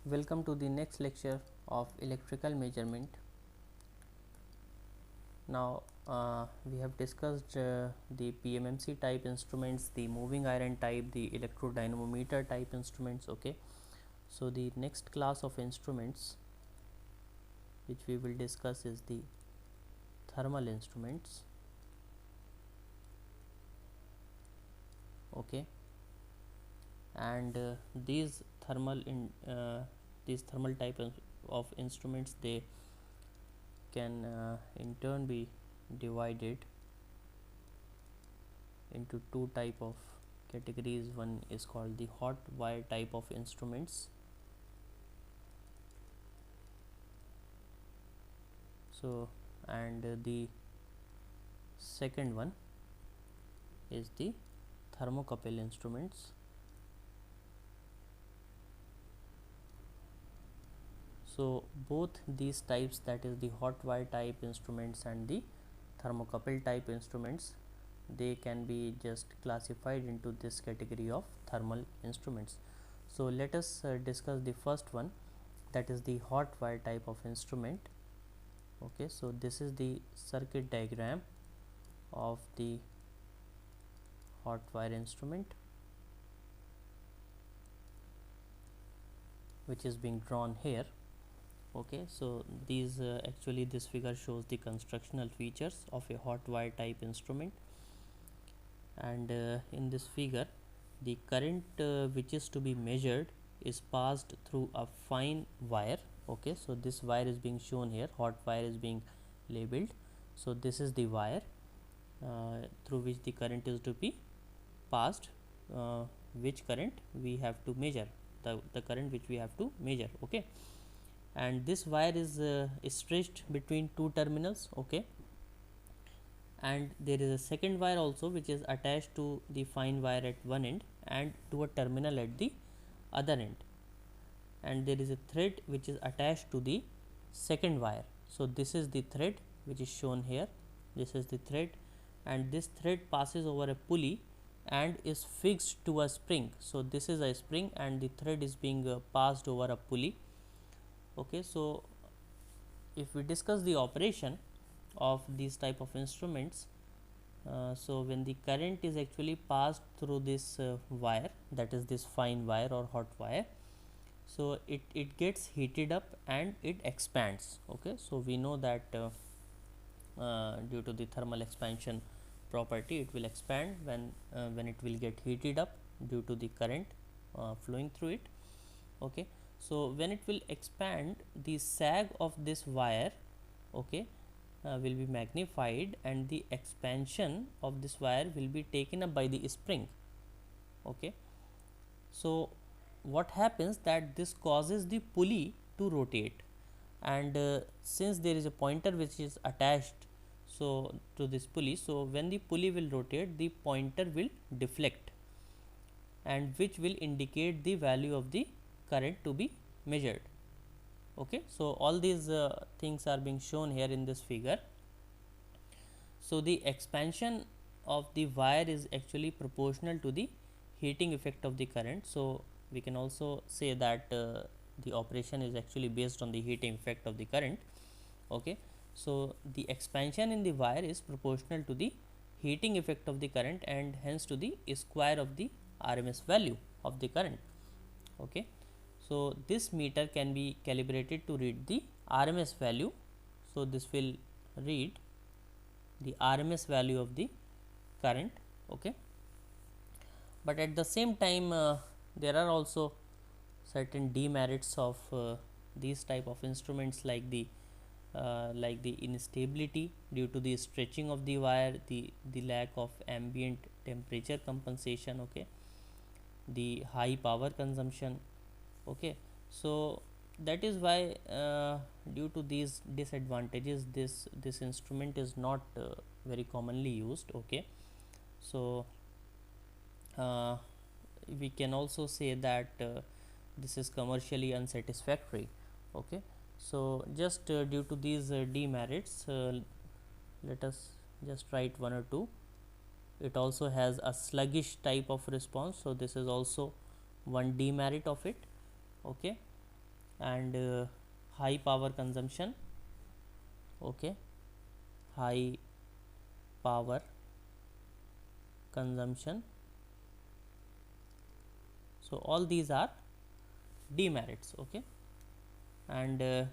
Welcome to the next lecture of electrical measurement. Now we have discussed the PMMC type instruments, the moving iron type, the electrodynamometer type instruments. Okay, so the next class of instruments which we will discuss is the thermal instruments. Okay, and these thermal type of instruments, they can in turn be divided into two type of categories. One is called the hot wire type of instruments. So and the second one is the thermocouple instruments. So both these types, that is the hot wire type instruments and the thermocouple type instruments, they can be just classified into this category of thermal instruments. So let us discuss the first one, that is the hot wire type of instrument. Okay, so this is the circuit diagram of the hot wire instrument, which is being drawn here. Okay, so these actually this figure shows the constructional features of a hot wire type instrument, and in this figure the current which is to be measured is passed through a fine wire. Okay, so this wire is being shown here, hot wire is being labeled. So this is the wire through which the current is to be passed, which current we have to measure, the current which we have to measure. Okay, and this wire is stretched between two terminals. Okay, and there is a second wire also which is attached to the fine wire at one end and to a terminal at the other end, and there is a thread which is attached to the second wire. So this is the thread which is shown here, this is the thread, and this thread passes over a pulley and is fixed to a spring. So this is a spring and the thread is being passed over a pulley. Okay, so if we discuss the operation of these type of instruments, so when the current is actually passed through this wire, that is this fine wire or hot wire, so it gets heated up and it expands. Okay, so we know that due to the thermal expansion property, it will expand when it will get heated up due to the current flowing through it. Okay, so when it will expand, the sag of this wire, okay, will be magnified and the expansion of this wire will be taken up by the spring. Okay, so what happens that this causes the pulley to rotate, and since there is a pointer which is attached so to this pulley, so when the pulley will rotate, the pointer will deflect, and which will indicate the value of the current to be measured. Okay, so all these things are being shown here in this figure. So the expansion of the wire is actually proportional to the heating effect of the current. So we can also say that the operation is actually based on the heating effect of the current. Okay, so the expansion in the wire is proportional to the heating effect of the current and hence to the square of the RMS value of the current. Okay, so this meter can be calibrated to read the RMS value. So this will read the RMS value of the current. Okay, but at the same time there are also certain demerits of these type of instruments, like the instability due to the stretching of the wire, the lack of ambient temperature compensation. Okay, the high power consumption. Okay, so that is why due to these disadvantages, this instrument is not very commonly used. Okay, so uh, we can also say that this is commercially unsatisfactory. Okay, so just due to these demerits, let us just write one or two. It also has a sluggish type of response, so this is also one demerit of it. Okay, and high power consumption. Okay, high power consumption. So all these are demerits. Okay, and there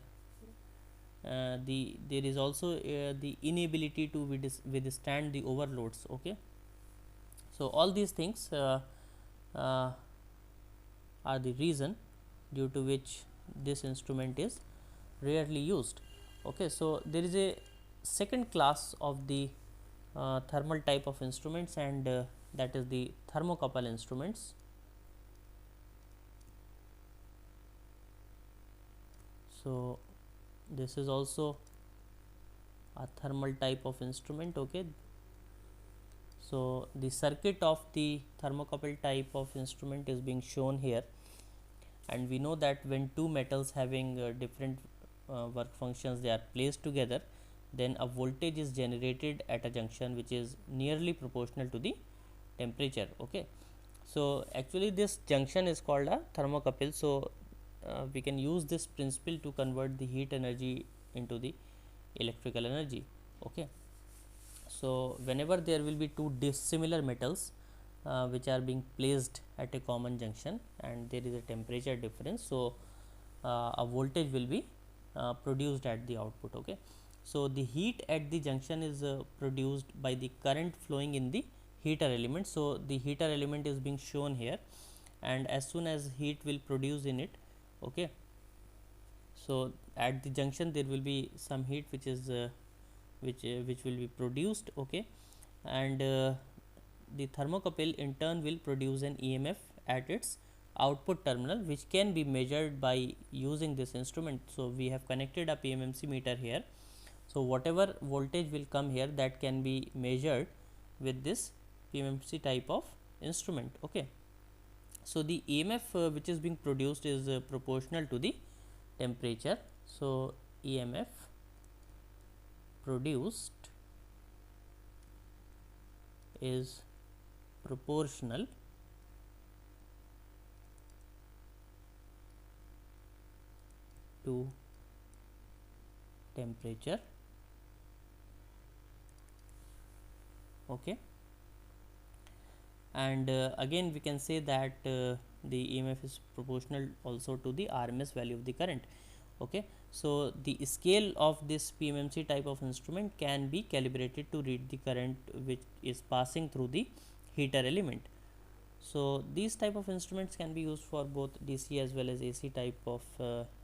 is also the inability to withstand the overloads. Okay, so all these things uh, are the reason due to which this instrument is rarely used. Okay, so there is a second class of the thermal type of instruments, and that is the thermocouple instruments. So this is also a thermal type of instrument. Okay, so the circuit of the thermocouple type of instrument is being shown here, and we know that when two metals having different work functions, they are placed together, then a voltage is generated at a junction which is nearly proportional to the temperature. Okay, so actually this junction is called a thermocouple. So we can use this principle to convert the heat energy into the electrical energy. Okay, so whenever there will be two dissimilar metals which are being placed at a common junction and there is a temperature difference, so a voltage will be produced at the output. Okay, so the heat at the junction is produced by the current flowing in the heater element. So the heater element is being shown here, and as soon as heat will produce in it, okay, so at the junction there will be some heat which is which will be produced. Okay, and the thermocouple in turn will produce an EMF at its output terminal, which can be measured by using this instrument. So we have connected a PMMC meter here, so whatever voltage will come here, that can be measured with this PMMC type of instrument. Okay, so the EMF which is being produced is proportional to the temperature. So EMF produced is proportional to temperature. Okay, and again we can say that the EMF is proportional also to the RMS value of the current. Okay, so the scale of this PMMC type of instrument can be calibrated to read the current which is passing through the heater element. So these type of instruments can be used for both DC as well as AC type of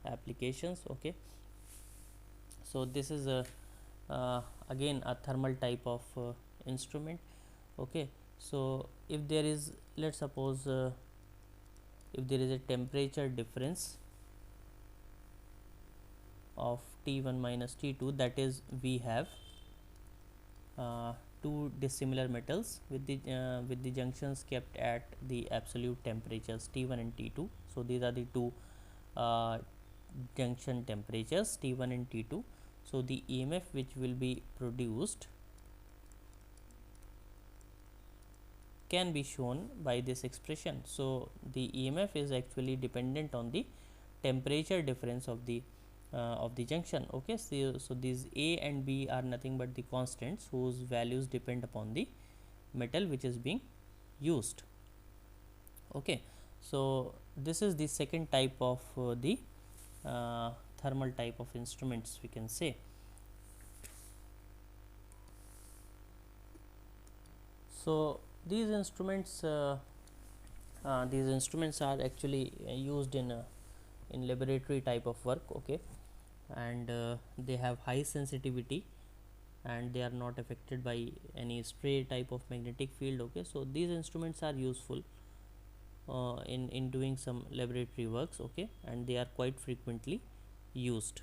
applications. Okay, so this is a again a thermal type of instrument. Okay, so if there is, let's suppose if there is a temperature difference of T1 minus T2, that is we have two dissimilar metals with the junctions kept at the absolute temperatures T1 and T2. So these are the two uh, junction temperatures T1 and T2. So the EMF which will be produced can be shown by this expression. So the EMF is actually dependent on the temperature difference of the junction. Okay, so these A and B are nothing but the constants whose values depend upon the metal which is being used. Okay, so this is the second type of the thermal type of instruments, we can say. So these instruments are actually used in laboratory type of work. Okay, and they have high sensitivity and they are not affected by any stray type of magnetic field. Okay, so these instruments are useful in doing some laboratory works. Okay, and they are quite frequently used.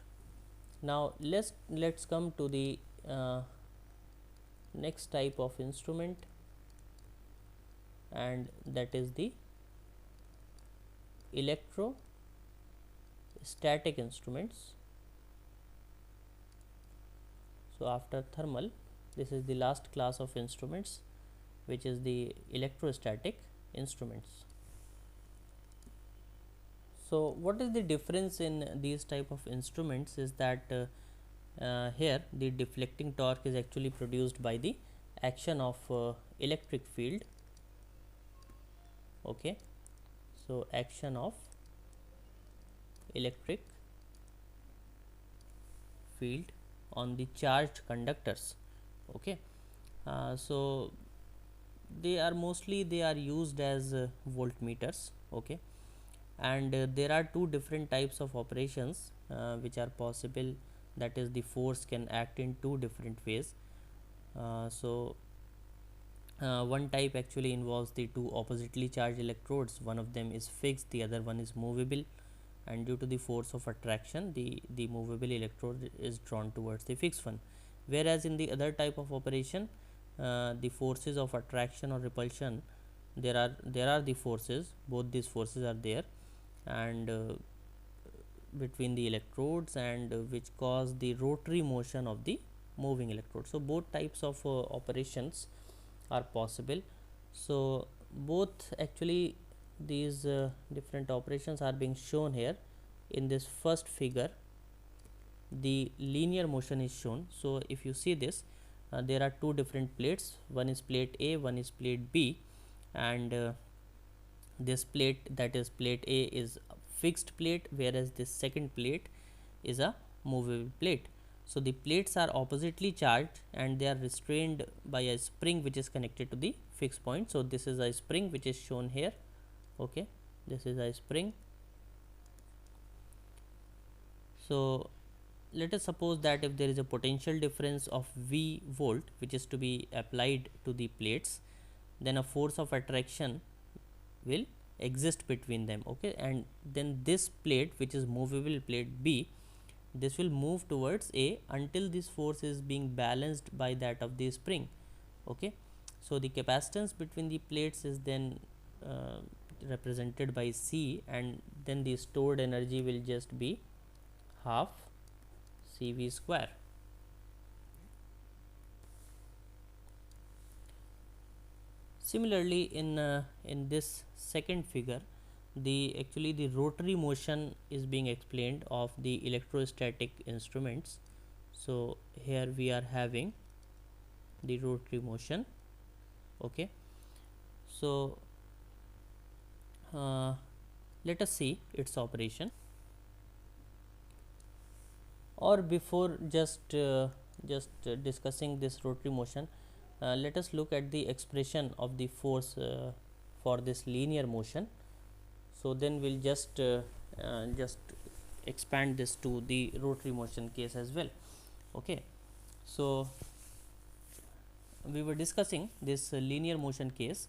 Now let's come to the next type of instrument, and that is the electrostatic instruments. So after thermal, this is the last class of instruments, which is the electrostatic instruments. So what is the difference in these type of instruments is that here the deflecting torque is actually produced by the action of electric field. Okay, so action of electric field on the charged conductors. Okay, so they are used as voltmeters. Okay, and there are two different types of operations which are possible, that is the force can act in two different ways. One type actually involves the two oppositely charged electrodes, one of them is fixed, the other one is movable, and due to the force of attraction the movable electrode is drawn towards the fixed one. Whereas in the other type of operation, the forces of attraction or repulsion, there are the forces, both these forces are there, and between the electrodes, and which cause the rotary motion of the moving electrode. So both types of operations are possible. So both actually these different operations are being shown here in this first figure. The linear motion is shown. So if you see this, there are two different plates, one is plate A, one is plate B, and this plate, that is plate A, is a fixed plate, whereas this second plate is a movable plate. So the plates are oppositely charged and they are restrained by a spring which is connected to the fixed point. So this is a spring which is shown here. Okay, this is a spring. So let us suppose that if there is a potential difference of V volt which is to be applied to the plates, then a force of attraction will exist between them. Okay, and then this plate, which is movable plate B, this will move towards A until this force is being balanced by that of the spring. Okay, so the capacitance between the plates is then represented by C, and then the stored energy will just be half CV square. Similarly, in this second figure, the rotary motion is being explained of the electrostatic instruments. So here we are having the rotary motion. Okay, so let us see its operation. Or before just discussing this rotary motion, let us look at the expression of the force for this linear motion. So then we'll just expand this to the rotary motion case as well. Okay, so we were discussing this linear motion case,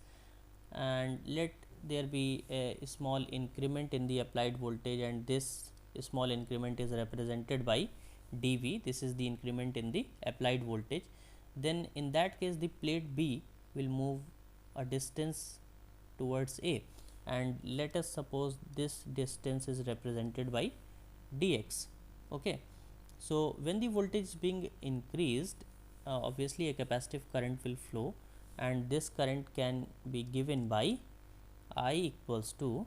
and let there be a small increment in the applied voltage, and this small increment is represented by dV. This is the increment in the applied voltage. Then in that case the plate B will move a distance towards A, and let us suppose this distance is represented by dx. Okay, so when the voltage is being increased, obviously a capacitive current will flow, and this current can be given by I equals to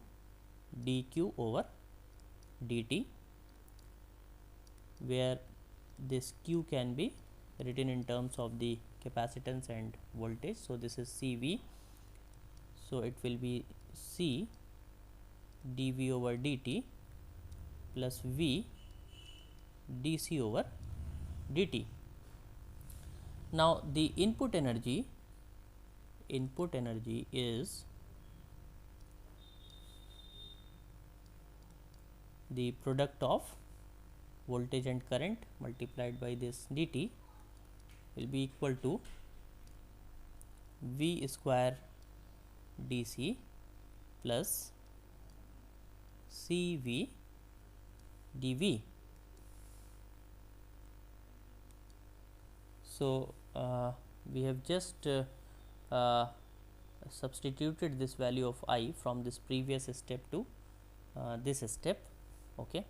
dq over dt, where this q can be written in terms of the capacitance and voltage. So this is CV, so it will be C dV over dt plus V dc over dt. Now the input energy is the product of voltage and current multiplied by this dt will be equal to V square dc plus CV dV. So we have just substituted this value of I from this previous step to this step. Okay,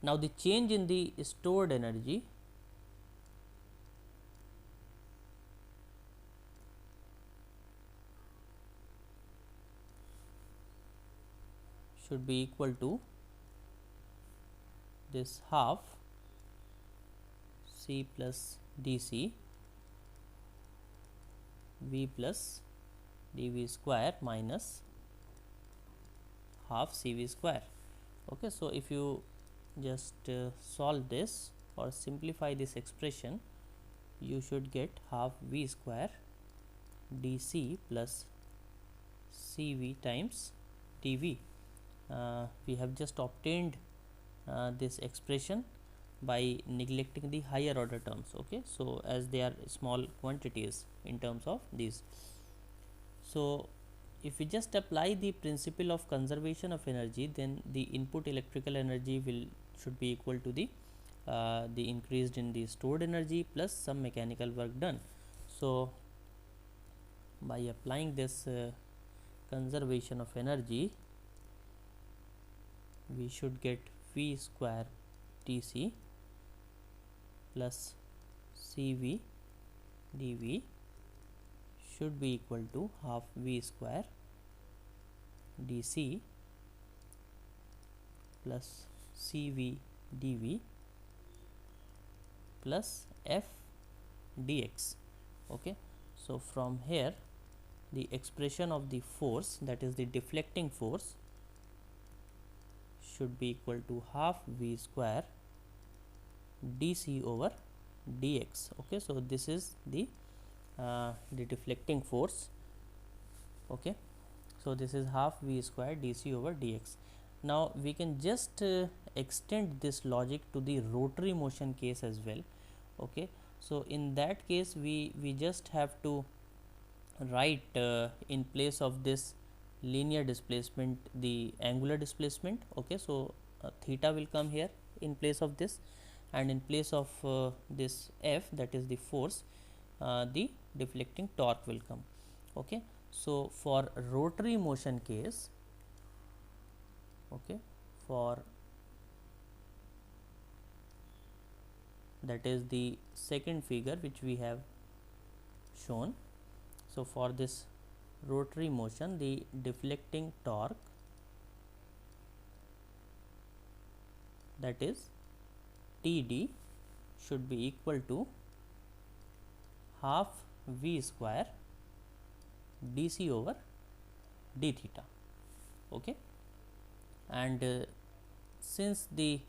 now the change in the stored energy should be equal to this half C plus dC V plus dV square minus half CV square. Okay, so if you just solve this or simplify this expression, you should get half V square dC plus CV times dV. We have just obtained this expression by neglecting the higher order terms. Okay, so as they are small quantities in terms of these. So if we just apply the principle of conservation of energy, then the input electrical energy should be equal to the increased in the stored energy plus some mechanical work done. So by applying this conservation of energy, we should get V square dC plus CV dV should be equal to half V square dC plus CV dV plus F dx. Okay, so from here the expression of the force, that is the deflecting force, should be equal to half V square dC over dx. Okay, so this is the deflecting force. Okay, so this is half V square dC over dx. Now we can just extend this logic to the rotary motion case as well. Okay, so in that case we just have to write in place of this linear displacement the angular displacement. Okay, so theta will come here in place of this, and in place of this F, that is the force, the deflecting torque will come. Okay, so for rotary motion case, okay, for that is the second figure which we have shown. So for this rotary motion, the deflecting torque, that is TD, should be equal to half V square dC over d theta. Okay, and since the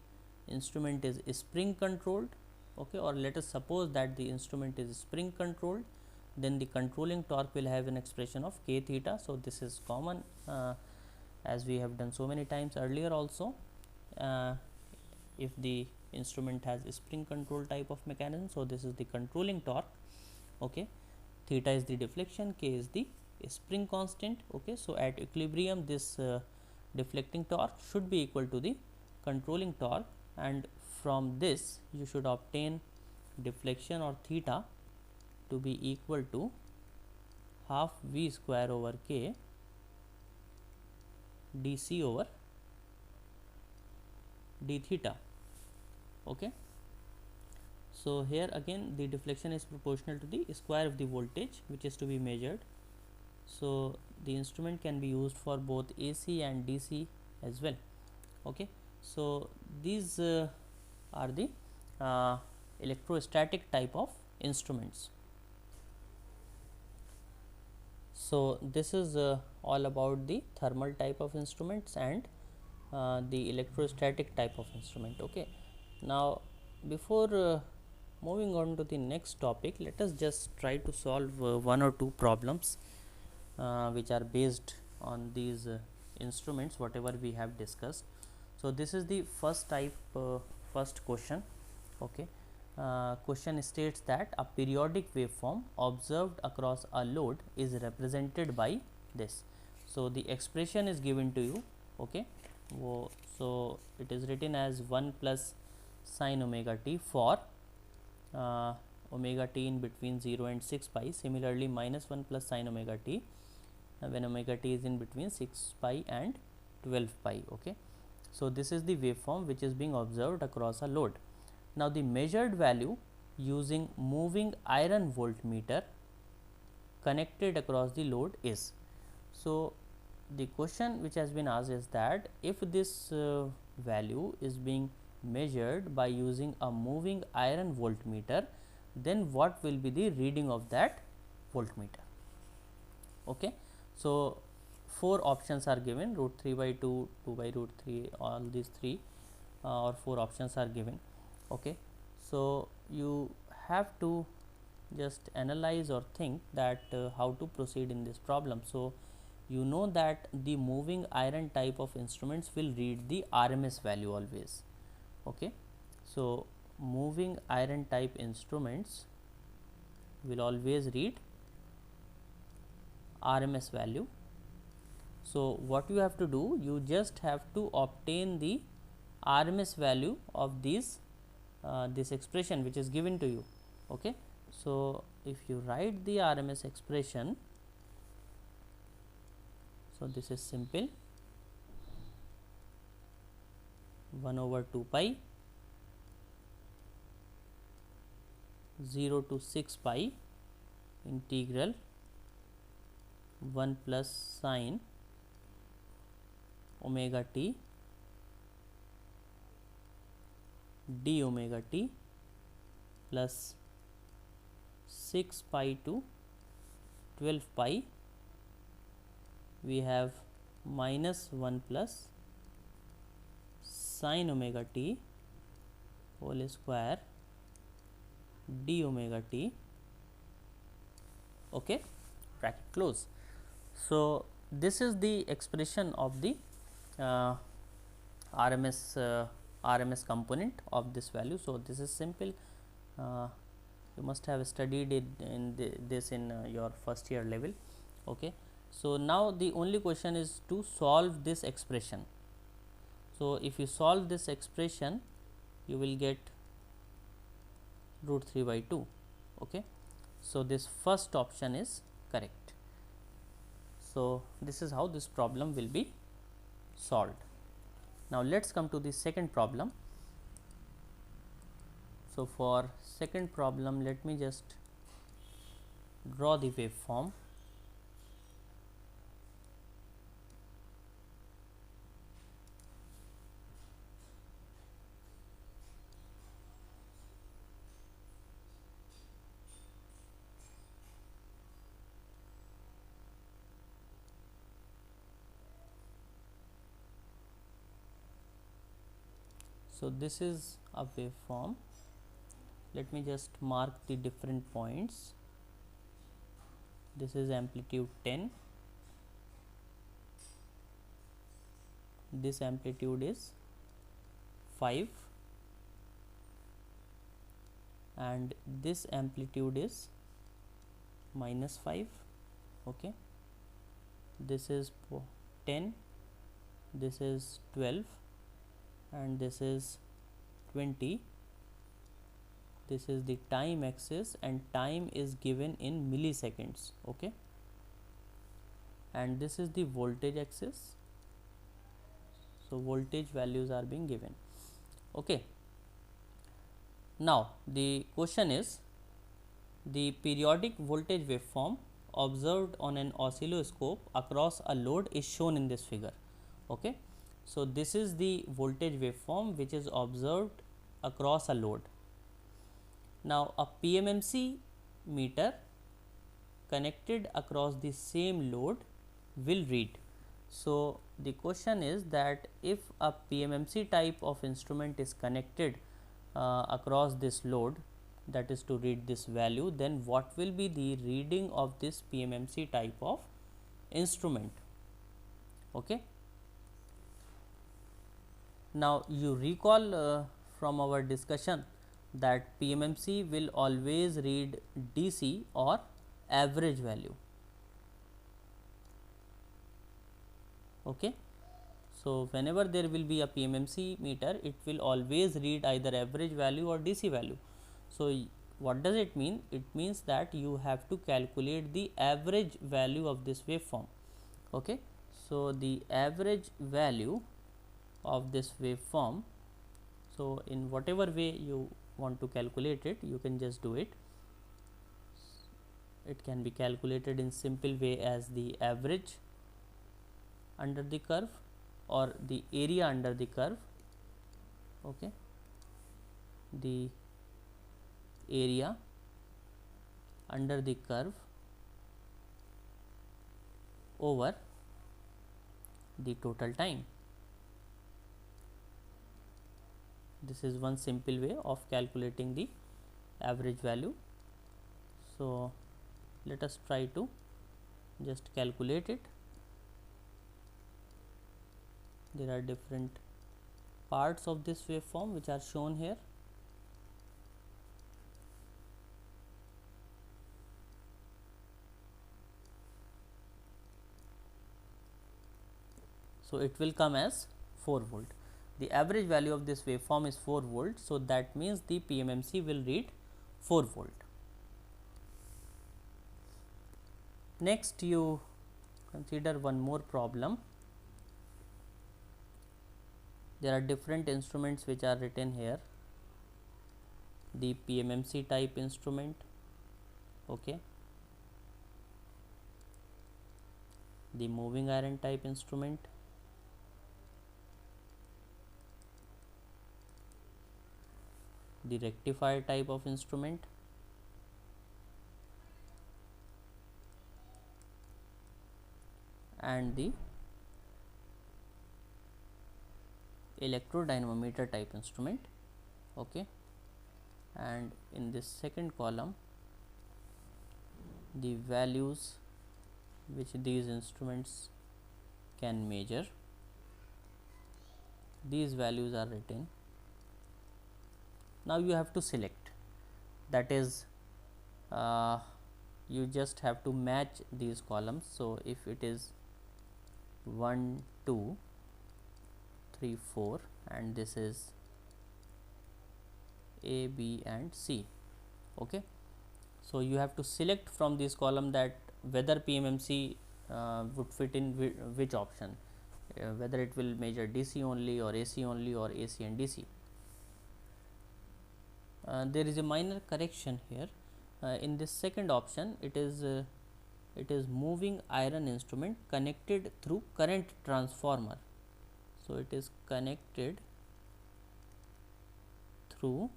instrument is spring controlled, okay, or let us suppose that the instrument is spring controlled, then the controlling torque will have an expression of k theta. So this is common as we have done so many times earlier also. If the instrument has a spring control type of mechanism, so this is the controlling torque. Okay, theta is the deflection, k is the spring constant. Okay, so at equilibrium this deflecting torque should be equal to the controlling torque, and from this you should obtain deflection or theta to be equal to half V square over k dC over d theta. Okay, so here again the deflection is proportional to the square of the voltage which is to be measured. So the instrument can be used for both AC and DC as well. Okay, so these are the electrostatic type of instruments. So this is all about the thermal type of instruments and the electrostatic type of instrument. Okay, now before moving on to the next topic, let us just try to solve one or two problems which are based on these instruments whatever we have discussed. So this is the first type, first question. Okay, question states that a periodic waveform observed across a load is represented by this. So the expression is given to you. Okay, so it is written as 1 plus sin omega t for omega t in between 0 and 6 pi. Similarly, minus 1 plus sin omega t when omega t is in between 6 pi and 12 pi. Okay, so this is the waveform which is being observed across a load. Now the measured value using moving iron voltmeter connected across the load is. So the question which has been asked is that if this value is being measured by using a moving iron voltmeter, then what will be the reading of that voltmeter. Okay. So, 4 options are given, root 3 by 2, 2 by root 3, all these 3 or 4 options are given. Okay. So, you have to just analyze or think that how to proceed in this problem. So, you know that the moving iron type of instruments will read the RMS value always. Okay. So, moving iron type instruments will always read RMS value. So, what you have to do, you just have to obtain the RMS value of these this expression which is given to you. Okay. So, if you write the RMS expression, so this is simple, 1 over 2 pi 0 to 6 pi integral 1 plus sine omega t d omega t plus 6 pi to 12 pi, we have minus 1 plus sine omega t whole square d omega t. Okay, bracket close. So, this is the expression of the RMS component of this value. So, this is simple, you must have studied it in this in your first year level. Okay. So, now the only question is to solve this expression. So, if you solve this expression, you will get root 3 by 2. Okay. So, this first option is correct. So, this is how this problem will be solved. Now, let us come to the second problem. So, for second problem, let me just draw the waveform. So, this is a waveform. Let me just mark the different points. This is amplitude 10, this amplitude is 5, and this amplitude is minus 5. Okay. This is 10, this is 12, and this is 20. This is the time axis, and time is given in milliseconds. Okay. And this is the voltage axis. So, voltage values are being given. Okay. Now, the question is, the periodic voltage waveform observed on an oscilloscope across a load is shown in this figure. Okay. So, this is the voltage waveform which is observed across a load. Now, a PMMC meter connected across the same load will read. So, the question is that if a PMMC type of instrument is connected across this load, that is to read this value, then what will be the reading of this PMMC type of instrument. Okay. Now, you recall from our discussion that PMMC will always read DC or average value. Okay. So, whenever there will be a PMMC meter, it will always read either average value or DC value. So, what does it mean? It means that you have to calculate the average value of this waveform. Okay. So, the average value of this waveform, so in whatever way you want to calculate it, you can just do it. It can be calculated in simple way as the average under the curve or the area under the curve, okay, the area under the curve over the total time. This is one simple way of calculating the average value. So let us try to just calculate it. There are different parts of this waveform which are shown here. So it will come as 4 volt. The average value of this waveform is 4 volt. So that means the PMMC will read 4 volt. Next, you consider one more problem. There are different instruments which are written here. The PMMC type instrument, okay, the moving iron type instrument, the rectifier type of instrument, and the electrodynamometer type instrument, okay. And in this second column, the values which these instruments can measure, these values are written. Now you have to select, that is you just have to match these columns. So if it is 1, 2, 3, 4 and this is A, B and C, okay. So you have to select from this column that whether PMMC would fit in which option, whether it will measure DC only or AC only or AC and DC. There is a minor correction here. In this second option, it is moving iron instrument connected through current transformer. So it is connected through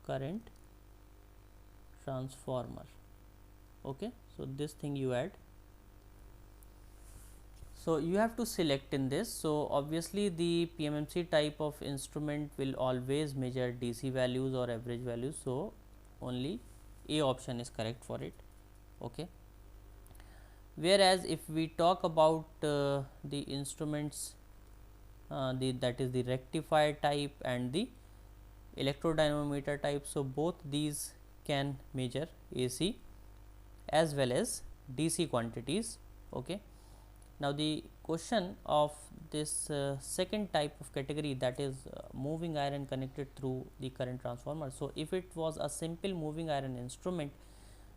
current transformer, okay. So this thing you add. So you have to select in this. So obviously the PMMC type of instrument will always measure DC values or average values. So only A option is correct for it, okay. Whereas if we talk about the instruments, that is the rectifier type and the electrodynamometer type, so both these can measure AC as well as DC quantities, okay. Now the question of this second type of category, that is moving iron connected through the current transformer. So if it was a simple moving iron instrument,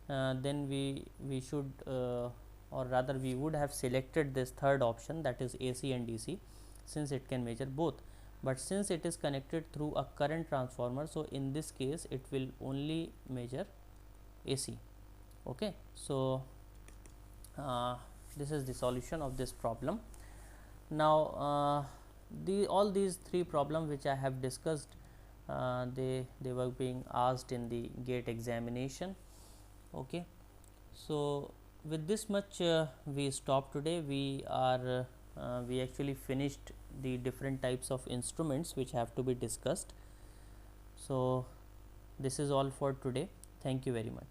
then we should or rather we would have selected this third option, that is AC and DC, since it can measure both. But since it is connected through a current transformer, so in this case it will only measure AC, okay. So this is the solution of this problem. Now all these three problems which I have discussed, they were being asked in the GATE examination, okay. So with this much we stop today. We actually finished the different types of instruments which have to be discussed. So this is all for today. Thank you very much.